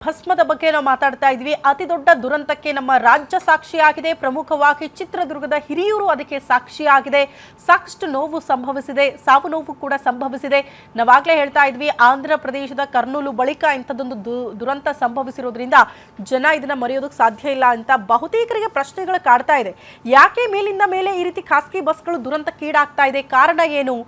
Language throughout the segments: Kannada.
ಭಸ್ಮದ ಬಗ್ಗೆ ನಾವು ಮಾತಾಡ್ತಾ ಇದ್ವಿ. ಅತಿ ದೊಡ್ಡ ದುರಂತಕ್ಕೆ ನಮ್ಮ ರಾಜ್ಯ ಸಾಕ್ಷಿಯಾಗಿದೆ. ಪ್ರಮುಖವಾಗಿ ಚಿತ್ರದುರ್ಗದ ಹಿರಿಯೂರು ಅದಕ್ಕೆ ಸಾಕ್ಷಿಯಾಗಿದೆ. ಸಾಕಷ್ಟು ನೋವು ಸಂಭವಿಸಿದೆ, ಸಾವು ನೋವು ಕೂಡ ಸಂಭವಿಸಿದೆ. ನಾವಾಗಲೇ ಹೇಳ್ತಾ ಇದ್ವಿ, ಆಂಧ್ರ ಪ್ರದೇಶದ ಕರ್ನೂಲು ಬಳಿಕ ಇಂಥದ್ದೊಂದು ದುರಂತ ಸಂಭವಿಸಿರೋದ್ರಿಂದ ಜನ ಇದನ್ನ ಮರೆಯೋದಕ್ಕೆ ಸಾಧ್ಯ ಇಲ್ಲ ಅಂತ ಬಹುತೇಕರಿಗೆ ಪ್ರಶ್ನೆಗಳು ಕಾಡ್ತಾ ಇದೆ. ಯಾಕೆ ಮೇಲಿಂದ ಮೇಲೆ ಈ ರೀತಿ ಖಾಸಗಿ ಬಸ್ಗಳು ದುರಂತಕ್ಕೀಡಾಗ್ತಾ ಇದೆ? ಕಾರಣ ಏನು?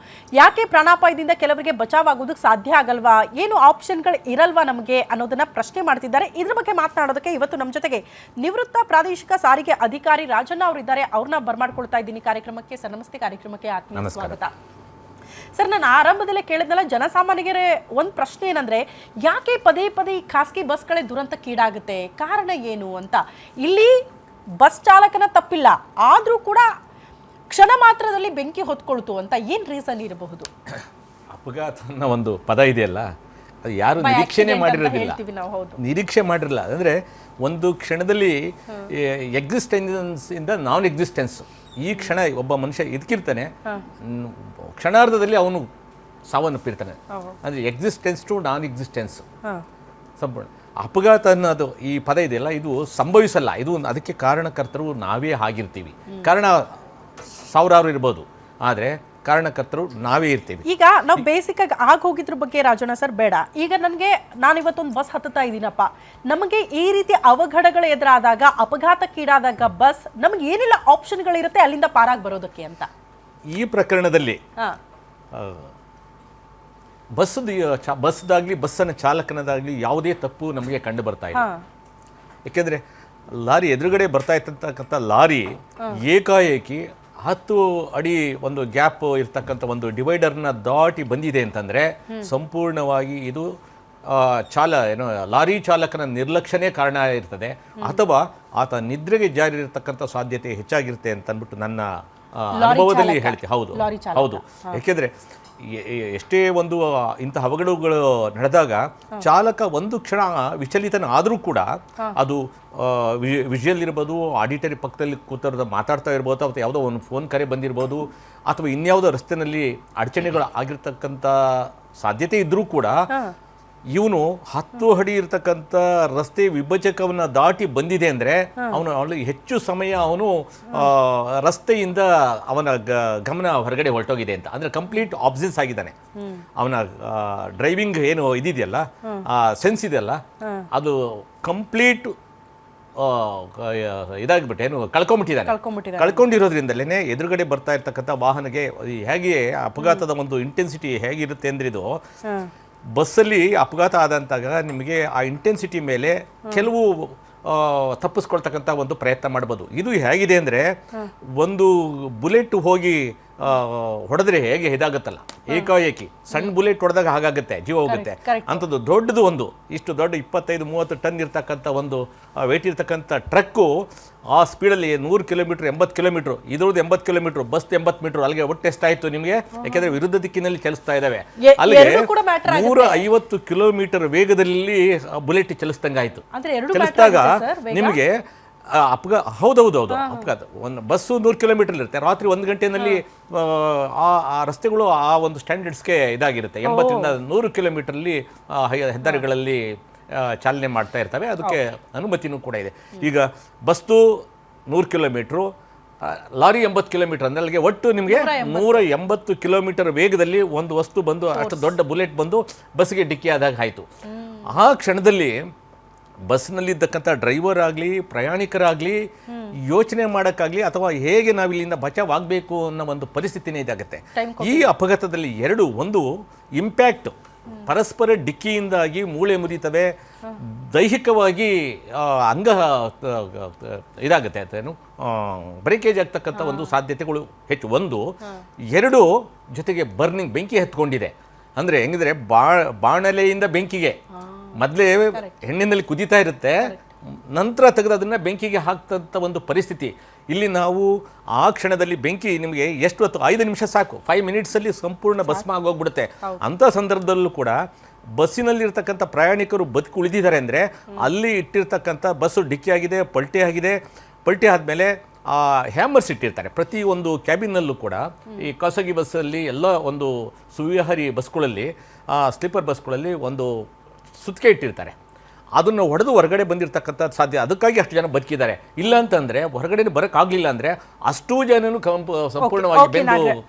ಯಾಕೆ ಪ್ರಾಣಾಪಾಯದಿಂದ ಕೆಲವರಿಗೆ ಬಚಾವಾಗೋದಕ್ಕೆ ಸಾಧ್ಯ ಆಗಲ್ವಾ? ಏನು ಆಪ್ಷನ್ಗಳು ಇರಲ್ವಾ ನಮಗೆ ಅನ್ನೋದನ್ನ ಪ್ರಶ್ನೆ ಮಾಡ್ತಿದ್ದಾರೆ. ಇದ್ರ ಬಗ್ಗೆ ಮಾತನಾಡೋದಕ್ಕೆ ಇವತ್ತು ನಮ್ಮ ಜೊತೆಗೆ ನಿವೃತ್ತ ಪ್ರಾದೇಶಿಕ ಸಾರಿಗೆ ಅಧಿಕಾರಿ ರಾಜಣ್ಣ ಅವರಿದ್ದಾರೆ. ಅವ್ರನ್ನ ಬರ್ಮಾಡ್ಕೊಳ್ತಾ ಇದ್ದೀನಿ ಕಾರ್ಯಕ್ರಮಕ್ಕೆ. ಸರ್ ನಮಸ್ತೆ, ಕಾರ್ಯಕ್ರಮಕ್ಕೆ ಆತ್ಮೀಯ ಸ್ವಾಗತ. ಸರ್, ನಾನು ಆರಂಭದಲ್ಲೇ ಕೇಳಿದ್ನಲ್ಲ, ಜನಸಾಮಾನ್ಯರಿಗೆ ಒಂದು ಪ್ರಶ್ನೆ ಏನಂದ್ರೆ, ಯಾಕೆ ಪದೇ ಪದೇ ಖಾಸಗಿ ಬಸ್ಗಳೇ ದುರಂತಕ್ಕೀಡಾಗುತ್ತೆ, ಕಾರಣ ಏನು ಅಂತ. ಇಲ್ಲಿ ಬಸ್ ಚಾಲಕನ ತಪ್ಪಿಲ್ಲ, ಆದ್ರೂ ಕೂಡ ಕ್ಷಣ ಮಾತ್ರದಲ್ಲಿ ಬೆಂಕಿ ಹೊತ್ಕೊಳ್ತು ಅಂತ ಏನ್ ರೀಸನ್ ಇರಬಹುದು? ಅಪಘಾತ ಅನ್ನೋ ಒಂದು ಪದ ಇದೆಯಲ್ಲ, ಅದು ಯಾರು ನಿರೀಕ್ಷೆನೇ ಮಾಡಿರೋದಿಲ್ಲ, ನಿರೀಕ್ಷೆ ಮಾಡಿರಲ್ಲ. ಅಂದರೆ ಒಂದು ಕ್ಷಣದಲ್ಲಿ ಎಕ್ಸಿಸ್ಟೆನ್ಸ್ ಇಂದ ನಾನ್ ಎಕ್ಸಿಸ್ಟೆನ್ಸ್, ಈ ಕ್ಷಣ ಒಬ್ಬ ಮನುಷ್ಯ ಇದಕ್ಕಿರ್ತಾನೆ, ಕ್ಷಣಾರ್ಧದಲ್ಲಿ ಅವನು ಸಾವನ್ನಪ್ಪಿರ್ತಾನೆ. ಅಂದರೆ ಎಕ್ಸಿಸ್ಟೆನ್ಸ್ ಟು ನಾನ್ ಎಕ್ಸಿಸ್ಟೆನ್ಸ್ ಸಂಪೂರ್ಣ. ಅಪಘಾತ ಅನ್ನೋದು ಈ ಪದ ಇದೆಯಲ್ಲ, ಇದು ಸಂಭವಿಸಲ್ಲ. ಇದು ಅದಕ್ಕೆ ಕಾರಣಕರ್ತರು ನಾವೇ ಆಗಿರ್ತೀವಿ. ಕಾರಣ ಸಾವಿರಾರು ಇರ್ಬೋದು, ಆದರೆ ಕಾರಣಕರ್ತರು ನಾವೇ ಇರ್ತೀವಿ. ಈಗ ನಾವು ಬೇಸಿಕ್ ಆಗಿ ಆಗೋಗಿದ್ರ ಬಗ್ಗೆ ರಾಜಣ್ಣ ಸರ್ ಬೇಡ. ಈಗ ನಾನಿವತ್ತೊಂದು ಬಸ್ ಹತ್ತುತ್ತಾ ಇದ್ದೀನಪ್ಪ, ನಮಗೆ ಈ ರೀತಿ ಅವಘಡಗಳು ಎದುರಾದಾಗ, ಅಪಘಾತಕ್ಕೀಡಾದಾಗ ಬಸ್ ನಮ್ಗೆ ಏನೆಲ್ಲ ಆಪ್ಷನ್ಗಳಿರುತ್ತೆ ಅಲ್ಲಿಂದ ಪಾರಾಗಿ ಬರೋದಕ್ಕೆ ಅಂತ? ಈ ಪ್ರಕರಣದಲ್ಲಿ ಬಸ್ದಾಗ್ಲಿ ಬಸ್ಸನ್ನ ಚಾಲಕನದಾಗ್ಲಿ ಯಾವುದೇ ತಪ್ಪು ನಮಗೆ ಕಂಡು ಬರ್ತಾ ಇದೆ. ಯಾಕೆಂದ್ರೆ ಲಾರಿ ಎದುರುಗಡೆ ಬರ್ತಾ ಇರ್ತಕ್ಕಂಥ ಲಾರಿ ಏಕಾಏಕಿ 10 ಅಡಿ ಒಂದು ಗ್ಯಾಪ್ ಇರ್ತಕ್ಕಂಥ ಒಂದು ಡಿವೈಡರ್ನ ದಾಟಿ ಬಂದಿದೆ ಅಂತಂದರೆ ಸಂಪೂರ್ಣವಾಗಿ ಇದು ಲಾರಿ ಚಾಲಕನ ನಿರ್ಲಕ್ಷ್ಯನೇ ಕಾರಣ ಇರ್ತದೆ, ಅಥವಾ ಆತ ನಿದ್ರೆಗೆ ಜಾರಿ ಇರತಕ್ಕಂಥ ಸಾಧ್ಯತೆ ಹೆಚ್ಚಾಗಿರುತ್ತೆ ಅಂತ ಅಂದ್ಬಿಟ್ಟು ನನ್ನ ಅನುಭವದಲ್ಲಿ ಹೇಳ್ತೀನಿ. ಹೌದು ಹೌದು. ಯಾಕೆಂದರೆ ಎಷ್ಟೇ ಒಂದು ಇಂಥ ಅವಘಡಗಳು ನಡೆದಾಗ ಚಾಲಕ ಒಂದು ಕ್ಷಣ ವಿಚಲಿತನಾದರೂ ಕೂಡ ಅದು ವಿಜುವಲ್ ಇರ್ಬೋದು, ಆಡಿಟರಿ ಪಕ್ಕದಲ್ಲಿ ಕೂತರದ ಮಾತಾಡ್ತಾ ಇರ್ಬೋದು, ಅಥವಾ ಯಾವುದೋ ಒಂದು ಫೋನ್ ಕರೆ ಬಂದಿರ್ಬೋದು, ಅಥವಾ ಇನ್ಯಾವುದೋ ರಸ್ತೆಯಲ್ಲಿ ಅಡಚಣೆಗಳು ಆಗಿರ್ತಕ್ಕಂಥ ಸಾಧ್ಯತೆ ಇದ್ದರೂ ಕೂಡ ಇವನು 10 ಅಡಿ ಇರ್ತಕ್ಕಂಥ ರಸ್ತೆ ವಿಭಜಕವನ್ನ ದಾಟಿ ಬಂದಿದೆ ಅಂದರೆ ಅವನು ಹೆಚ್ಚು ಸಮಯ ಅವನು ರಸ್ತೆಯಿಂದ ಅವನ ಗಮನ ಹೊರಗಡೆ ಹೊರಟೋಗಿದೆ ಅಂತ, ಅಂದರೆ ಕಂಪ್ಲೀಟ್ ಆಬ್ಸೆನ್ಸ್ ಆಗಿದ್ದಾನೆ. ಅವನ ಡ್ರೈವಿಂಗ್ ಏನು ಇದಿದೆಯಲ್ಲ, ಸೆನ್ಸ್ ಇದೆಯಲ್ಲ, ಅದು ಕಂಪ್ಲೀಟ್ ಇದಾಗಿಬಿಟ್ಟು ಏನು ಕಳ್ಕೊಂಡಿರೋದ್ರಿಂದಲೇ ಎದುರುಗಡೆ ಬರ್ತಾ ಇರ್ತಕ್ಕಂಥ ವಾಹನಕ್ಕೆ ಹೇಗೆ ಅಪಘಾತದ ಒಂದು ಇಂಟೆನ್ಸಿಟಿ ಹೇಗಿರುತ್ತೆ ಅಂದರೆ, ಇದು ಬಸ್ಸಲ್ಲಿ ಅಪಘಾತ ಆದಂತಾಗ ನಿಮಗೆ ಆ ಇಂಟೆನ್ಸಿಟಿ ಮೇಲೆ ಕೆಲವು ತಪ್ಪಿಸ್ಕೊಳ್ತಕ್ಕಂಥ ಒಂದು ಪ್ರಯತ್ನ ಮಾಡ್ಬೋದು. ಇದು ಹೇಗಿದೆ ಅಂದರೆ, ಒಂದು ಬುಲೆಟ್ ಹೋಗಿ ಹೊಡೆದ್ರೆ ಹೇಗೆ ಇದಾಗುತ್ತಲ್ಲ, ಏಕಾಏಕಿ ಸಣ್ಣ ಬುಲೆಟ್ ಹೊಡೆದಾಗ ಹಾಗಾಗುತ್ತೆ, ಜೀವ ಹೋಗುತ್ತೆ. ಅಂಥದ್ದು ದೊಡ್ಡದು ಒಂದು ಇಷ್ಟು ದೊಡ್ಡ 25-30 ಟನ್ ಇರ್ತಕ್ಕಂಥ ಒಂದು ವೆಯ್ಟ್ ಇರ್ತಕ್ಕಂಥ ಟ್ರಕ್ಕು ಆ ಸ್ಪೀಡಲ್ಲಿ 100 ಕಿಲೋಮೀಟ್ರ್ 80 ಕಿಲೋಮೀಟ್ರ್, ಇದ್ರದ್ದು 80 ಕಿಲೋಮೀಟ್ರ್, ಬಸ್ 80 ಮೀಟ್ರ್, ಅಲ್ಲಿಗೆ ಒಟ್ಟು ಎಷ್ಟಾಯಿತು ನಿಮಗೆ? ಯಾಕೆಂದರೆ ವಿರುದ್ಧ ದಿಕ್ಕಿನಲ್ಲಿ ಚಲಿಸ್ತಾ ಇದ್ದಾವೆ. ಅಲ್ಲಿಗೆ 150 ಕಿಲೋಮೀಟರ್ ವೇಗದಲ್ಲಿ ಬುಲೆಟ್ ಚಲಿಸ್ದಂಗಾಯ್ತು. ಚಲಿಸಿದಾಗ ನಿಮಗೆ ಹೌದೌದು ಅಪಘಾತ. ಒಂದು ಬಸ್ಸು 100 ಕಿಲೋಮೀಟರ್ ಇರುತ್ತೆ, ರಾತ್ರಿ 1 ಗಂಟೆಯಲ್ಲಿ ಆ ರಸ್ತೆಗಳು ಆ ಒಂದು ಸ್ಟ್ಯಾಂಡರ್ಡ್ಸ್ಗೆ ಇದಾಗಿರುತ್ತೆ. 80ರಿಂದ 100 ಕಿಲೋಮೀಟರ್ಲಿ ಹೆದ್ದಾರಿಗಳಲ್ಲಿ ಚಾಲನೆ ಮಾಡ್ತಾ ಇರ್ತವೆ, ಅದಕ್ಕೆ ಅನುಮತಿನೂ ಕೂಡ ಇದೆ. ಈಗ ಬಸ್ಸು 100 ಕಿಲೋಮೀಟ್ರು, ಲಾರಿ 80 ಕಿಲೋಮೀಟರ್ ಅಂದರೆ ಅಲ್ಲಿಗೆ ಒಟ್ಟು ನಿಮಗೆ 180 ಕಿಲೋಮೀಟರ್ ವೇಗದಲ್ಲಿ ಒಂದು ವಸ್ತು ಬಂದು, ಅಷ್ಟು ದೊಡ್ಡ ಬುಲೆಟ್ ಬಂದು ಬಸ್ಗೆ ಡಿಕ್ಕಿ ಆದಾಗ ಆಯಿತು. ಆ ಕ್ಷಣದಲ್ಲಿ ಬಸ್ನಲ್ಲಿದ್ದಕ್ಕಂಥ ಡ್ರೈವರ್ ಆಗಲಿ, ಪ್ರಯಾಣಿಕರಾಗಲಿ ಯೋಚನೆ ಮಾಡೋಕ್ಕಾಗಲಿ, ಅಥವಾ ಹೇಗೆ ನಾವಿಲ್ಲಿಂದ ಬಚಾವಾಗಬೇಕು ಅನ್ನೋ ಒಂದು ಪರಿಸ್ಥಿತಿನೇ ಇದಾಗುತ್ತೆ. ಈ ಅಪಘಾತದಲ್ಲಿ ಒಂದು ಇಂಪ್ಯಾಕ್ಟ್, ಪರಸ್ಪರ ಡಿಕ್ಕಿಯಿಂದಾಗಿ ಮೂಳೆ ಮುರಿತವೆ, ದೈಹಿಕವಾಗಿ ಅಂಗ ಇದಾಗುತ್ತೆ, ಅಂತೇನು ಬ್ರೇಕೇಜ್ ಆಗ್ತಕ್ಕಂಥ ಒಂದು ಸಾಧ್ಯತೆಗಳು ಹೆಚ್ಚು. 2 ಜೊತೆಗೆ ಬರ್ನಿಂಗ್, ಬೆಂಕಿ ಹತ್ಕೊಂಡಿದೆ. ಅಂದರೆ ಹೆಂಗಿದ್ರೆ ಬಾಣಲೆಯಿಂದ ಬೆಂಕಿಗೆ ಮೊದಲೇ ಹೆಣ್ಣಿನಲ್ಲಿ ಕುದೀತಾ ಇರುತ್ತೆ, ನಂತರ ತೆಗೆದು ಅದನ್ನು ಬೆಂಕಿಗೆ ಹಾಕ್ತಂಥ ಒಂದು ಪರಿಸ್ಥಿತಿ. ಇಲ್ಲಿ ನಾವು ಆ ಕ್ಷಣದಲ್ಲಿ ಬೆಂಕಿ ನಿಮಗೆ ಎಷ್ಟು ಹೊತ್ತು, 5 ನಿಮಿಷ ಸಾಕು, 5 ಮಿನಿಟ್ಸಲ್ಲಿ ಸಂಪೂರ್ಣ ಭಸ್ಮ ಆಗೋಗ್ಬಿಡುತ್ತೆ. ಅಂಥ ಸಂದರ್ಭದಲ್ಲೂ ಕೂಡ ಬಸ್ಸಿನಲ್ಲಿರ್ತಕ್ಕಂಥ ಪ್ರಯಾಣಿಕರು ಬದುಕಿ ಉಳಿದಿದ್ದಾರೆ ಅಂದರೆ, ಅಲ್ಲಿ ಇಟ್ಟಿರ್ತಕ್ಕಂಥ ಬಸ್ಸು ಡಿಕ್ಕಿ ಆಗಿದೆ, ಪಲ್ಟಿ ಆದಮೇಲೆ ಹ್ಯಾಮರ್ಸ್ ಇಟ್ಟಿರ್ತಾರೆ ಪ್ರತಿ ಒಂದು ಕ್ಯಾಬಿನಲ್ಲೂ ಕೂಡ. ಈ ಖಾಸಗಿ ಬಸ್ಸಲ್ಲಿ ಎಲ್ಲ ಒಂದು ಸುವ್ಯವಹಾರಿ ಬಸ್ಗಳಲ್ಲಿ, ಸ್ಲೀಪರ್ ಬಸ್ಗಳಲ್ಲಿ ಒಂದು ಸುತ್ತಿಗೆ ಇಟ್ಟಿರ್ತಾರೆ. ಅದನ್ನು ಹೊಡೆದು ಹೊರಗಡೆ ಬಂದಿರತಕ್ಕಂಥದ್ದು ಸಾಧ್ಯ. ಅದಕ್ಕಾಗಿ ಅಷ್ಟು ಜನ ಬದುಕಿದ್ದಾರೆ. ಇಲ್ಲ ಅಂತಂದ್ರೆ ಹೊರಗಡೆ ಬರೋಕ್ಕಾಗಲಿಲ್ಲ ಅಂದ್ರೆ ಅಷ್ಟು ಜನನು ಸಂಪೂರ್ಣವಾಗಿ Okay, ಬೆಂದು